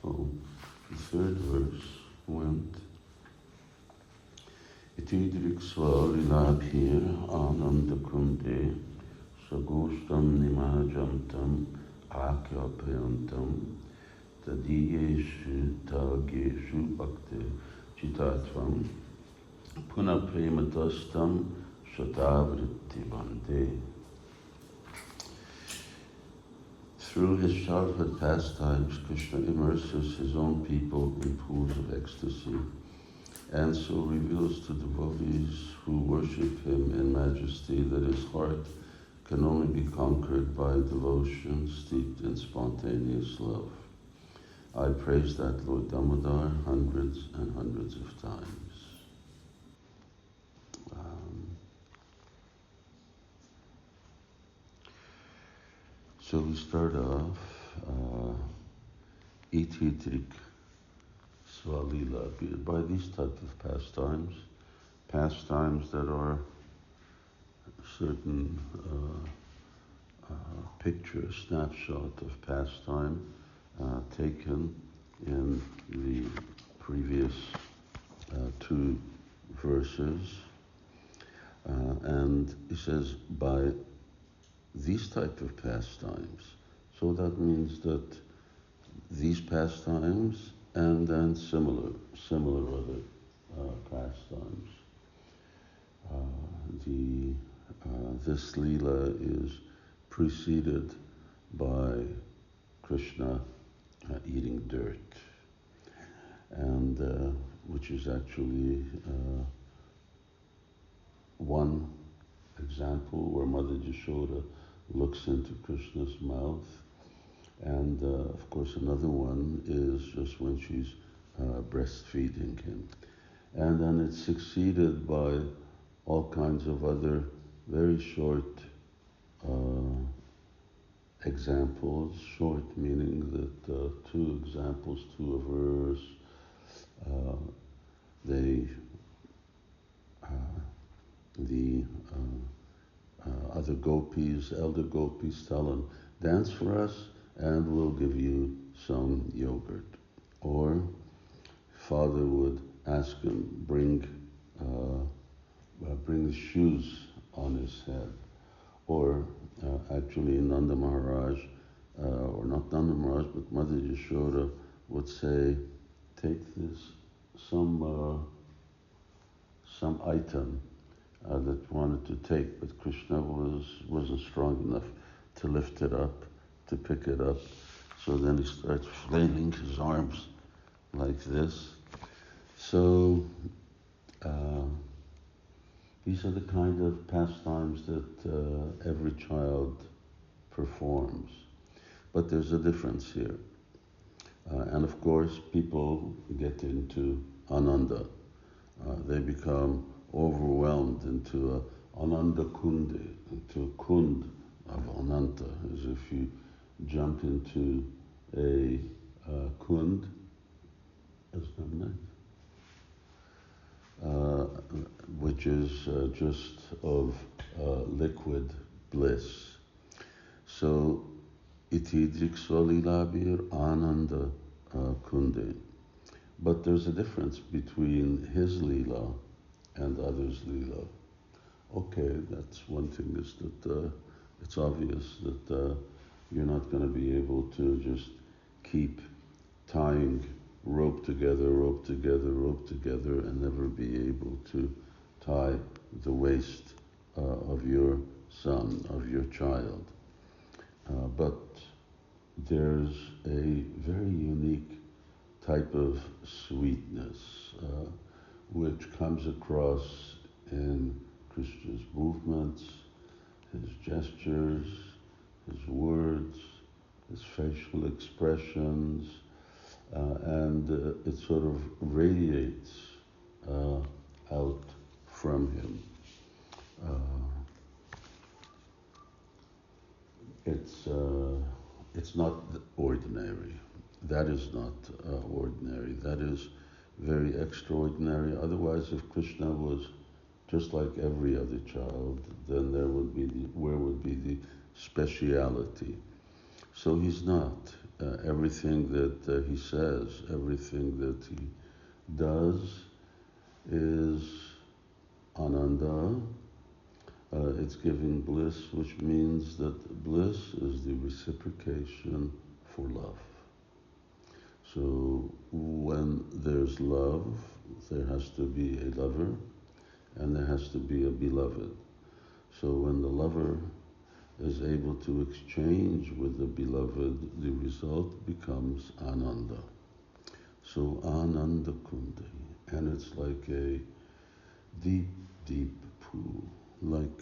So the third verse went Iti Driksva-līlābhir Ānanda-kunde Sagostam Nimajantam Ākyapayantam Tadiyeshu Tageshu Bhakti Chitatvam Punaprematastam Shatavritti Bande. Through his childhood pastimes, Krishna immerses his own people in pools of ecstasy, and so reveals to devotees who worship him in majesty that his heart can only be conquered by devotion steeped in spontaneous love. I praise that Lord Damodar hundreds and hundreds of times. So we start off, Iti Driksva-līlā, by these type of pastimes that are certain picture, snapshot of pastime taken in the previous two verses. And he says, by these type of pastimes. So that means that these pastimes and then similar other pastimes. This Leela is preceded by Krishna eating dirt, and which is actually one example where Mother Yaśodā looks into Krishna's mouth, and of course another one is just when she's breastfeeding him. And then it's succeeded by all kinds of other very short examples, short meaning that two examples to a verse, the other gopis, elder gopis tell him, dance for us and we'll give you some yogurt. Or father would ask him, bring the shoes on his head. Or actually Nanda Maharaj, or not Nanda Maharaj, but Mother Yaśodā would say, take this, some item that wanted to take, but Krishna wasn't strong enough to lift it up, to pick it up. So then he starts flailing his arms like this. So these are the kind of pastimes that every child performs. But there's a difference here. And of course, people get into Ānanda. They become overwhelmed into a Ānanda-kunda, into a kund of Ananta, as if you jump into a kund, which is just of liquid bliss. So, iti driksva-līlābhir Ānanda-kunda. But there's a difference between his Leela and others' Leela. Okay, that's one thing, is that it's obvious that you're not going to be able to just keep tying rope together, and never be able to tie the waist of your son, of your child. But there's a very unique type of sweetness which comes across in Krishna's movements, his gestures, his words, his facial expressions, and it sort of radiates out from him. It's not ordinary. That is not ordinary. That is very extraordinary. Otherwise, if Krishna was just like every other child, then where would be the speciality? So he's not. Everything that he says, everything that he does is Ananda. It's giving bliss, which means that bliss is the reciprocation for love. So when there's love, there has to be a lover, and there has to be a beloved. So when the lover is able to exchange with the beloved, the result becomes Ananda. So Ānanda-kunda, and it's like a deep, deep pool, like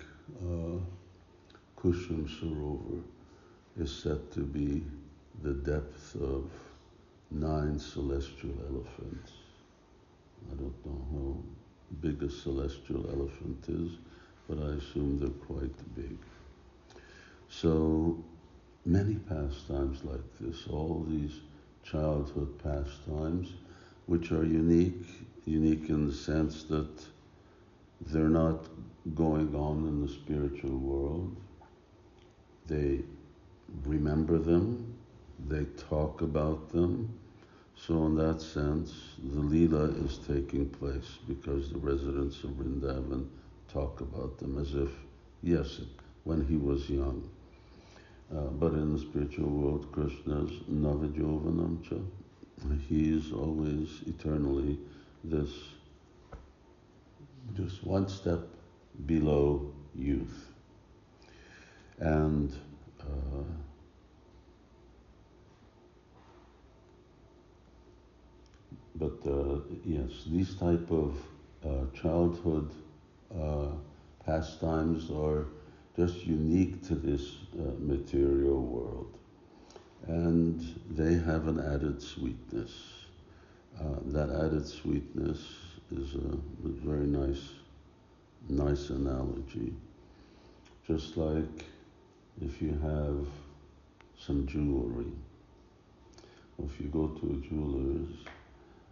Kushum Sarovar is said to be the depth of 9 celestial elephants. I don't know how big a celestial elephant is, but I assume they're quite big. So many pastimes like this, all these childhood pastimes, which are unique in the sense that they're not going on in the spiritual world. They remember them, they talk about them. So in that sense, the Leela is taking place because the residents of Vṛndāvana talk about them as if, yes, when he was young. But in the spiritual world, Krishna's Navajovanamcha. He is always eternally this, just one step below youth. And yes, these type of childhood pastimes are just unique to this material world. And they have an added sweetness. That added sweetness is a very nice analogy. Just like if you have some jewelry. If you go to a jeweler's,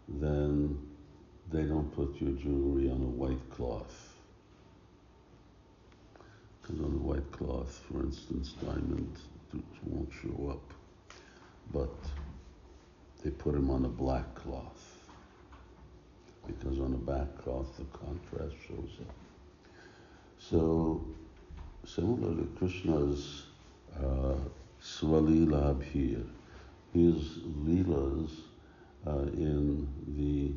then they don't put your jewelry on a white cloth. Because on a white cloth, for instance, diamonds won't show up. But they put them on a black cloth. Because on a black cloth, the contrast shows up. So, similarly, Krishna's Swalila here, his leelas in the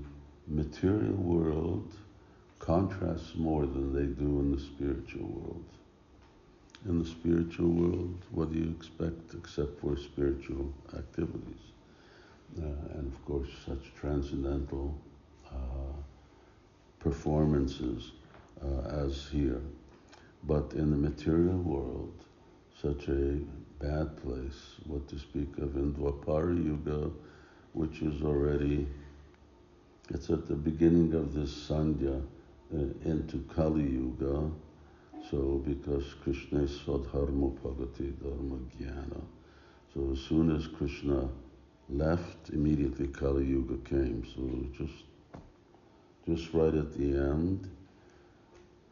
material world contrasts more than they do in the spiritual world. In the spiritual world, what do you expect except for spiritual activities? And of course, such transcendental performances as here. But in the material world, such a bad place, what to speak of in Dwapara Yuga, which is already, it's at the beginning of this Sandhya into Kali Yuga. So because Krishna is Svadharma Bhagati Dharma Jnana. So as soon as Krishna left, immediately Kali Yuga came. So just right at the end.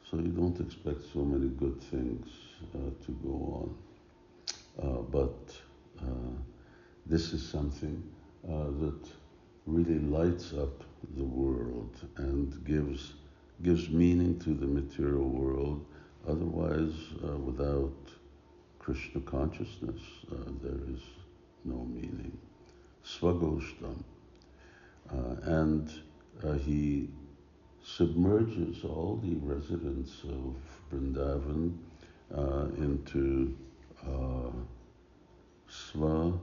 So you don't expect so many good things to go on. But this is something that really lights up the world and gives meaning to the material world. Otherwise, without Krishna consciousness, there is no meaning. Swagoshtam. And he submerges all the residents of Vṛndāvana into Swagosh.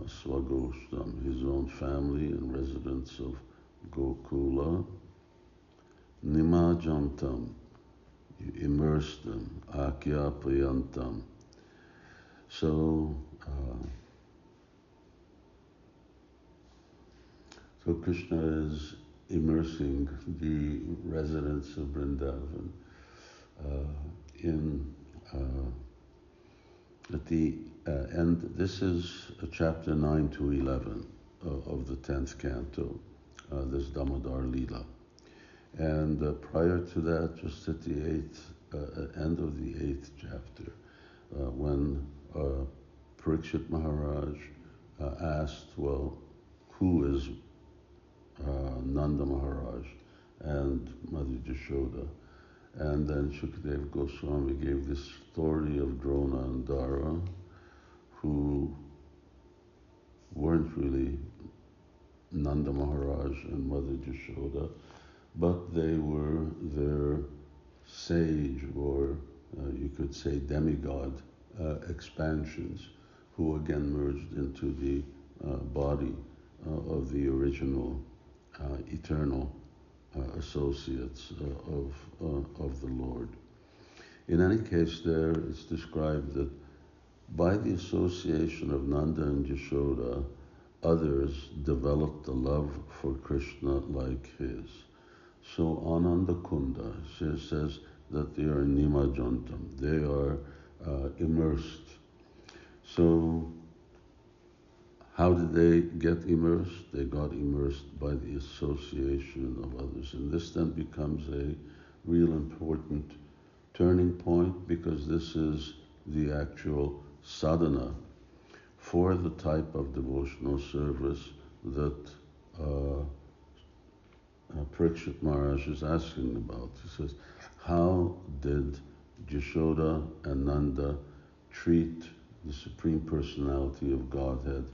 Swagoshtam, his own family and residents of Gokula. Nimajantam, you immerse them, Akyapayantam. So Krishna is immersing the residents of Vṛndāvana at the end. This is chapter 9 to 11 of the 10th canto, this Dāmodara-līlā. And prior to that, just at the end of the 8th chapter, when Parikshit Maharaj asked, well, who is Nanda Maharaj and Mother Yaśodā? And then Shukadeva Goswami gave this story of Drona and Dara, who weren't really Nanda Maharaj and Mother Yaśodā, but they were their sage, or you could say demigod expansions, who again merged into the body of the original eternal associates of the Lord. In any case, there it's described that by the association of Nanda and Yaśodā, others developed a love for Krishna like his. So Ānanda-kunda says that they are nimajantam, they are immersed. So how did they get immersed? They got immersed by the association of others. And this then becomes a real important turning point, because this is the actual sadhana for the type of devotional service that Parikshit Maharaj is asking about. He says, how did Yaśodā and Nanda treat the Supreme Personality of Godhead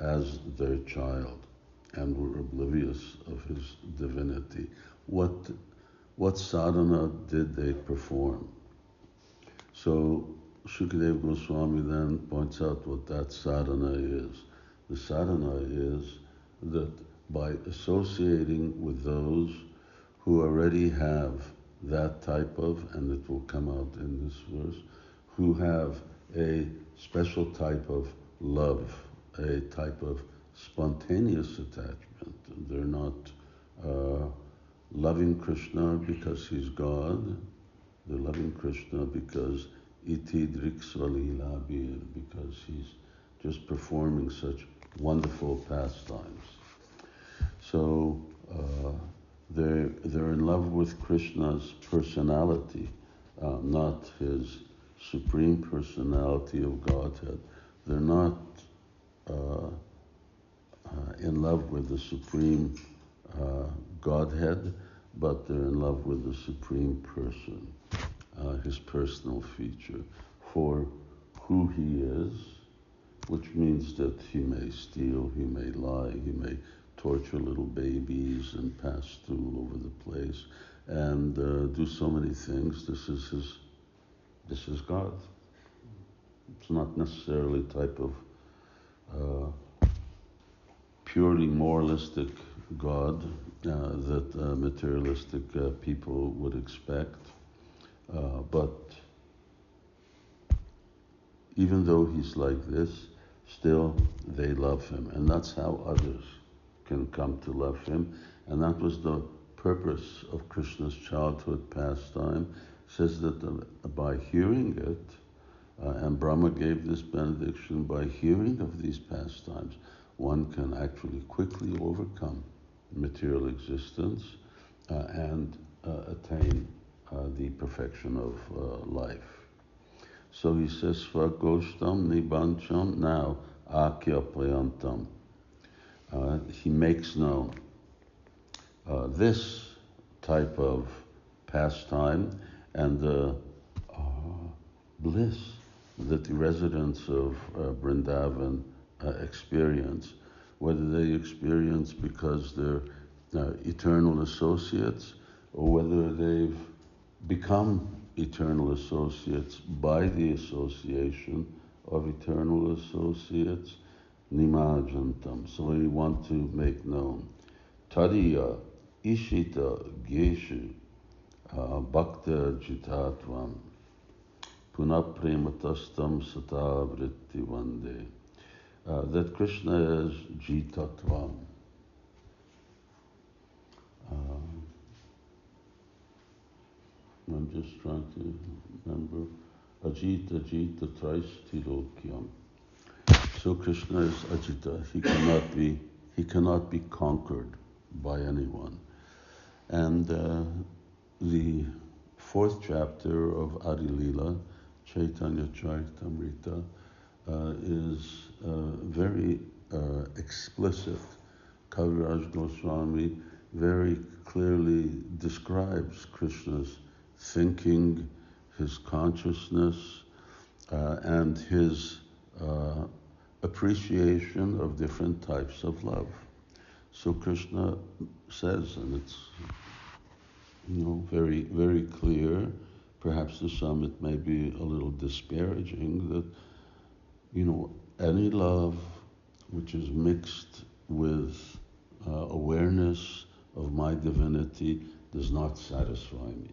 as their child and were oblivious of his divinity? What sadhana did they perform? So Shukadeva Goswami then points out what that sadhana is. The sadhana is that by associating with those who already have that type of, and it will come out in this verse, who have a special type of love, a type of spontaneous attachment. They're not loving Krishna because he's God. They're loving Krishna because iti driksvalila bir, because he's just performing such wonderful pastimes. So they're in love with Krishna's personality, not his supreme personality of Godhead. They're not in love with the supreme Godhead, but they're in love with the supreme person, his personal feature, for who he is, which means that he may steal, he may lie, he may torture little babies and pass stool over the place and do so many things. This is God. It's not necessarily a type of purely moralistic God that materialistic people would expect. But even though he's like this, still they love him. And that's how others can come to love him. And that was the purpose of Krishna's childhood pastime. It says that by hearing it, and Brahma gave this benediction, by hearing of these pastimes, one can actually quickly overcome material existence and attain the perfection of life. So he says, Svagostam nibancham, now akyapayantam. He makes known this type of pastime and the bliss that the residents of Vṛndāvana experience, whether they experience because they're eternal associates, or whether they've become eternal associates by the association of eternal associates, nimajantam. So we want to make known. Tadiya ishita geshu bhakta jitatvam punaprematastam sata vritti vande. That Krishna is jitatvam. I'm just trying to remember. Ajita traistilokyam. So Krishna is Ajita. He cannot be conquered by anyone. And the fourth chapter of Adi-lila, Chaitanya Charitamrita, is very explicit. Kaviraj Goswami very clearly describes Krishna's thinking, his consciousness, and his appreciation of different types of love. So Krishna says, and it's very, very clear, perhaps to some it may be a little disparaging, that any love which is mixed with awareness of my divinity does not satisfy me.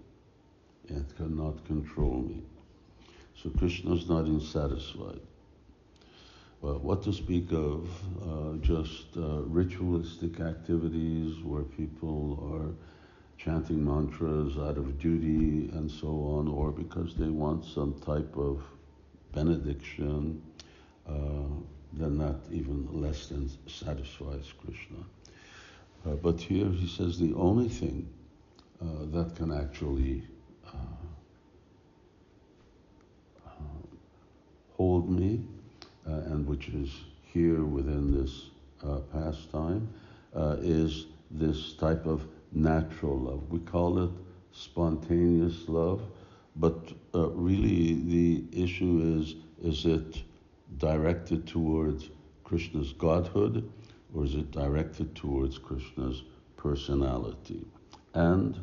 It cannot control me. So Krishna is not unsatisfied. Well, what to speak of just ritualistic activities where people are chanting mantras out of duty and so on, or because they want some type of benediction, then that even less than satisfies Krishna. But here he says the only thing that can actually hold me, and which is here within this pastime, is this type of natural love. We call it spontaneous love, but really the issue is it directed towards Krishna's godhood, or is it directed towards Krishna's personality? And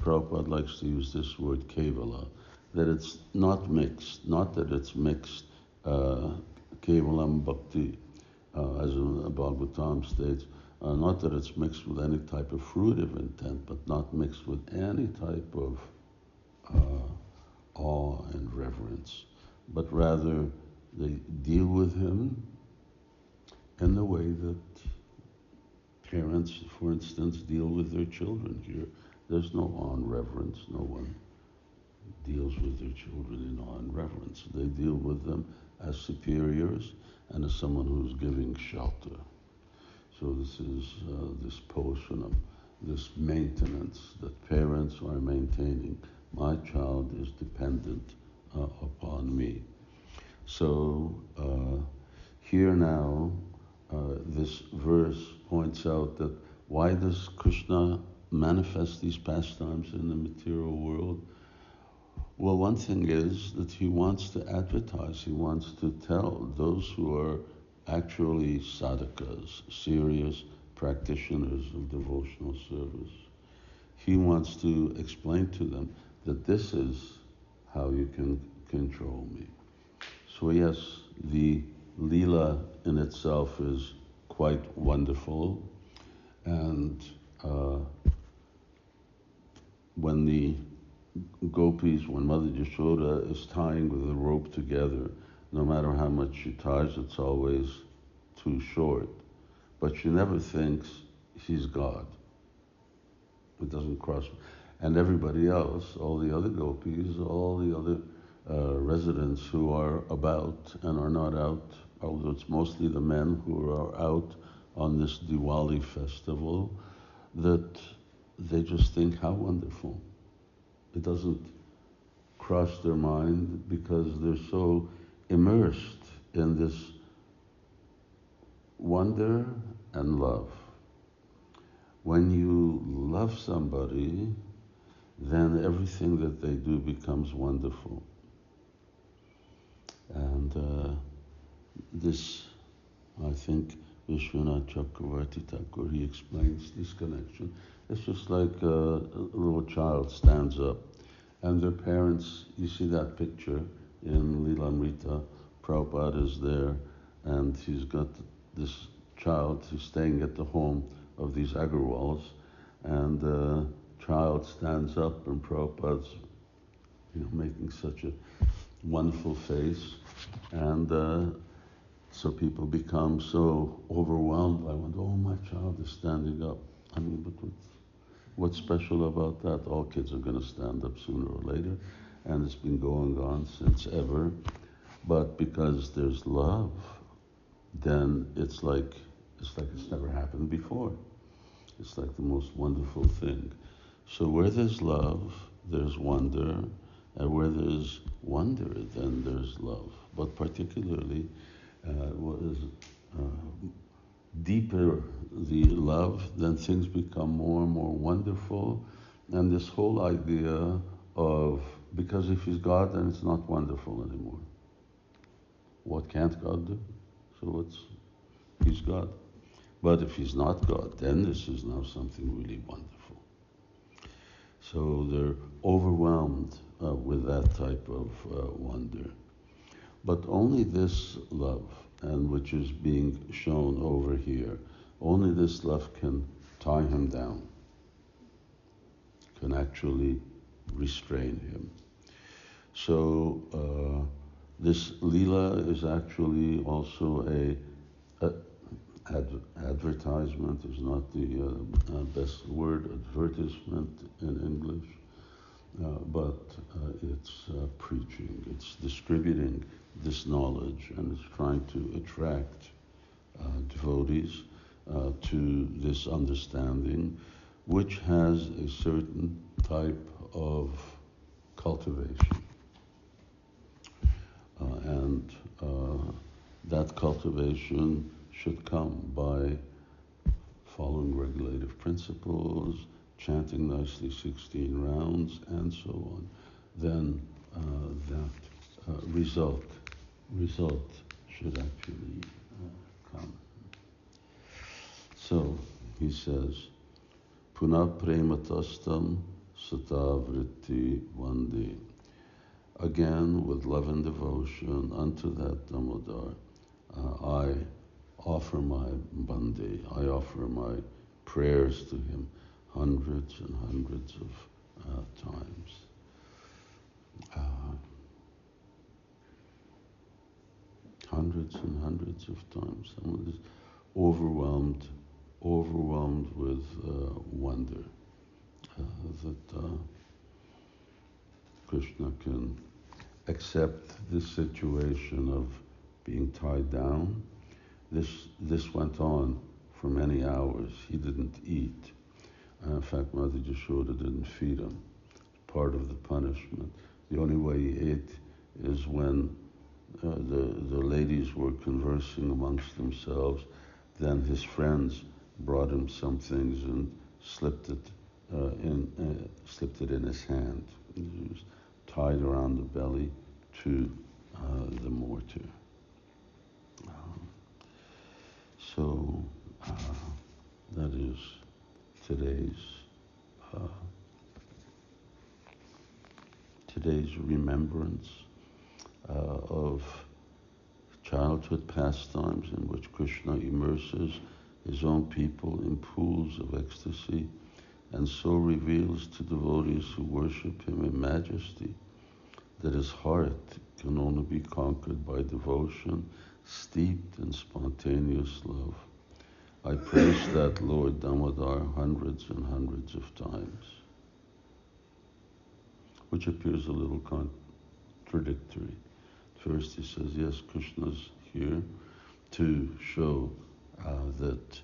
Prabhupada likes to use this word Kevala, that it's not mixed, not that it's mixed, Kevala-bhakti, as in Bhagavatam states, not that it's mixed with any type of fruitive intent, but not mixed with any type of awe and reverence, but rather they deal with him in the way that parents, for instance, deal with their children here. There's no awe and reverence. No one deals with their children in awe and reverence. They deal with them as superiors and as someone who's giving shelter. So this is this poshanam, this maintenance that parents are maintaining. My child is dependent upon me. So here now, this verse points out that why does Krishna manifest these pastimes in the material world? Well, one thing is that he wants to advertise, he wants to tell those who are actually sadhakas, serious practitioners of devotional service. He wants to explain to them that this is how you can control me. So yes, the Leela in itself is quite wonderful, and when the gopis, when Mother Yaśodā is tying with the rope together, no matter how much she ties, it's always too short. But she never thinks he's God. It doesn't cross. And everybody else, all the other gopis, all the other residents who are about and are not out, although it's mostly the men who are out on this Diwali festival, that they just think, how wonderful. It doesn't cross their mind because they're so immersed in this wonder and love. When you love somebody, then everything that they do becomes wonderful. And this, I think, Vishwanath Chakravarti Thakur, he explains this connection. It's just like a little child stands up, and their parents, you see that picture in Lilamrita, Prabhupada is there, and he's got this child who's staying at the home of these Agarwals, and the child stands up, and Prabhupada's making such a wonderful face, and so people become so overwhelmed by when, oh, my child is standing up. I mean, but what's special about that? All kids are going to stand up sooner or later, and it's been going on since ever. But because there's love, then it's like it's never happened before. It's like the most wonderful thing. So where there's love, there's wonder, and where there's wonder, then there's love. But particularly what is deeper the love, then things become more and more wonderful. And this whole idea of, because if he's God, then it's not wonderful anymore. What can't God do? So he's God. But if he's not God, then this is now something really wonderful. So they're overwhelmed with that type of wonder. But only this love, and which is being shown over here, only this love can tie him down, can actually restrain him. So this lila is actually also advertisement is not the best word, advertisement in English, but it's preaching, it's distributing this knowledge, and it's trying to attract devotees to this understanding, which has a certain type of cultivation. And that cultivation should come by following regulative principles, chanting nicely 16 rounds, and so on. Then that result should actually come. So he says, Puna prematastam satavritti vande. Again, with love and devotion unto that Damodar, I offer my bande, I offer my prayers to him hundreds and hundreds of times. Hundreds and hundreds of times. Someone is overwhelmed with wonder that Krishna can accept this situation of being tied down. This went on for many hours. He didn't eat. In fact, Mother Yaśodā didn't feed him. Part of the punishment. The only way he ate is when the ladies were conversing amongst themselves. Then his friends brought him some things and slipped it in his hand. It was tied around the belly to the mortar. So that is today's remembrance of childhood pastimes in which Krishna immerses his own people in pools of ecstasy, and so reveals to devotees who worship him in majesty that his heart can only be conquered by devotion steeped in spontaneous love. I praise that Lord Damodar hundreds and hundreds of times, which appears a little contradictory. First he says, yes, Krishna's here to show that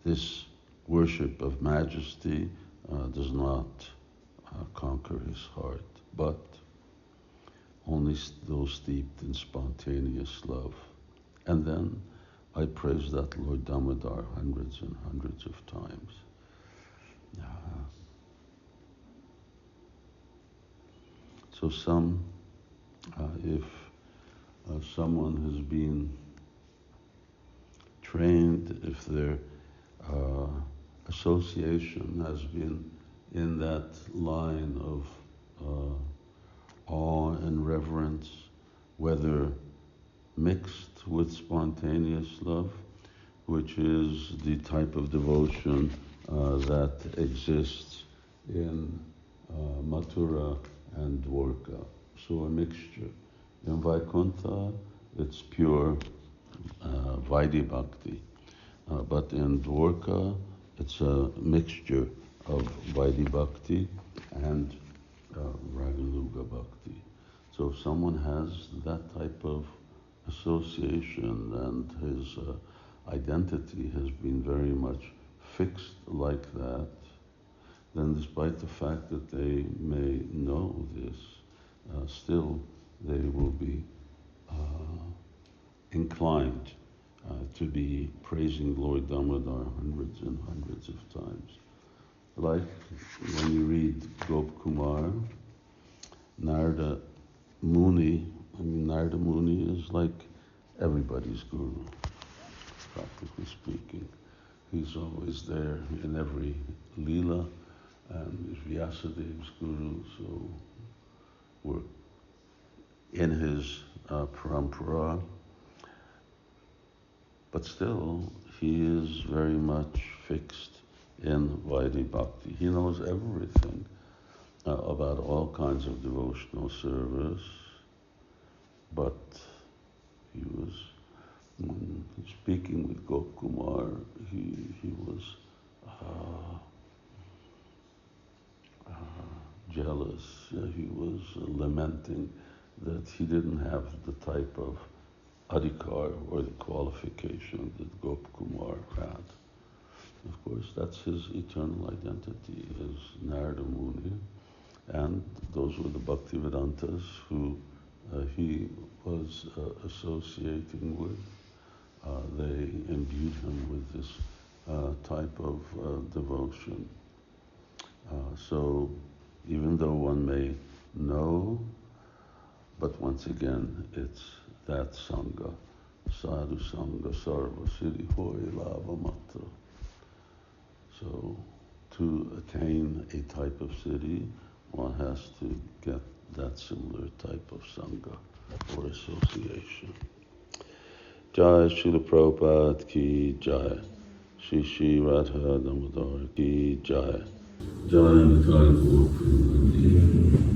this worship of majesty does not conquer his heart, but only those steeped in spontaneous love. And then I praise that Lord Damodar hundreds and hundreds of times. So if someone has been trained, if their association has been in that line of awe and reverence, whether mixed with spontaneous love, which is the type of devotion that exists in Mathura and Dwarka. So a mixture. In Vaikuntha, it's pure Vaidhi-bhakti. But in Dwarka, it's a mixture of Vaidhi-bhakti and Raganuga bhakti. So if someone has that type of association and his identity has been very much fixed like that, then despite the fact that they may know this, still they will be inclined to be praising Lord Damodar hundreds and hundreds of times. Like when you read Gop Kumar, Nārada Muni is like everybody's guru, practically speaking. He's always there in every Leela, and is Vyasadev's guru, so we're in his parampara. But still, he is very much fixed in Vaidhi-bhakti. He knows everything about all kinds of devotional service, but he was, speaking with Gop Kumar, he was jealous. He was lamenting that he didn't have the type of adhikar or the qualification that Gop Kumar had. Of course, that's his eternal identity, as Nārada Muni, and those were the Bhaktivedantas who he was associating with. They imbued him with this type of devotion. So even though one may know, but once again, it's that Sangha, Sādhu-saṅga sarva siddhi hoy lava matra. So to attain a type of siddhi, one has to get that similar type of Sangha or association. Jai Srila Prabhupada ki Jai. Shri Radha Damodar ki Jai. Jai Nitai Gaur Premanandi.